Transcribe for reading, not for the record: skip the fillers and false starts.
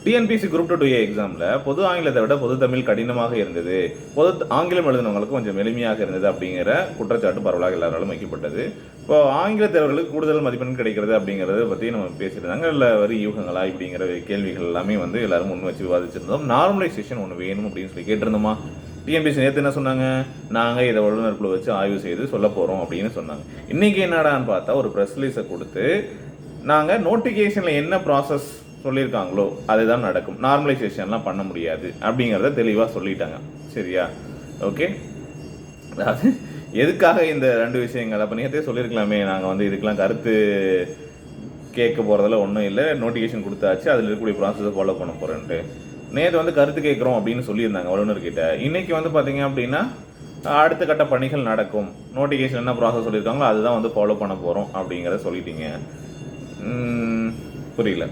TNPSC group 2 எக்ஸாமில் பொது ஆங்கிலத்தை விட பொது தமிழ் கடினமாக இருந்தது, பொது ஆங்கிலம் எழுதினவங்களுக்கு கொஞ்சம் எளிமையாக இருந்தது அப்படிங்கிற குற்றச்சாட்டு பரவலாக எல்லாராலும் வைக்கப்பட்டது. இப்போ ஆங்கில தேர்வுகளுக்கு கூடுதல் மதிப்பெண் கிடைக்கிறது அப்படிங்கிறத பற்றி நம்ம பேசியிருந்தாங்க. இல்லை வரி யூகங்களா இப்படிங்கிற கேள்விகள் எல்லாமே வந்து எல்லாரும் முன் வச்சு விவாதிச்சிருந்தோம். நார்மலைசேஷன் ஒன்று வேணும் அப்படின்னு சொல்லி கேட்டிருந்தோமா? டிஎன்பிசி நேற்று என்ன சொன்னாங்க? நாங்கள் இதை வல்லுநர் குழு வச்சு ஆய்வு செய்து சொல்ல போகிறோம் அப்படின்னு சொன்னாங்க. இன்றைக்கி என்னடான்னு பார்த்தா ஒரு ப்ரெஸ் ரிலீஸை கொடுத்து நாங்கள் நோட்டிஃபிகேஷனில் என்ன ப்ராசஸ் சொல்லியிருக்காங்களோ அதுதான் நடக்கும், நார்மலைசேஷன்லாம் பண்ண முடியாது அப்படிங்கிறத தெளிவாக சொல்லிட்டாங்க. சரியா? ஓகே. அதாவது எதுக்காக இந்த 2 விஷயங்கள்? அப்போ நேற்றே சொல்லியிருக்கலாமே, நாங்கள் வந்து இதுக்கெலாம் கருத்து கேட்க போகிறதுல ஒன்றும் இல்லை, நோட்டிஃபிகேஷன் கொடுத்தாச்சு, அதில் இருக்கக்கூடிய ப்ராசஸை ஃபாலோ பண்ண போகிறேன்ட்டு. நேற்று வந்து கருத்து கேட்குறோம் அப்படின்னு சொல்லியிருந்தாங்க வல்லுநர்கிட்ட. இன்றைக்கி வந்து பார்த்தீங்க அப்படின்னா அடுத்த கட்ட பணிகள் நடக்கும், நோட்டிஃபிகேஷன் என்ன ப்ராசஸ் சொல்லியிருக்காங்களோ அதுதான் வந்து ஃபாலோ பண்ண போகிறோம் அப்படிங்கிறத சொல்லிட்டீங்க. புரியல.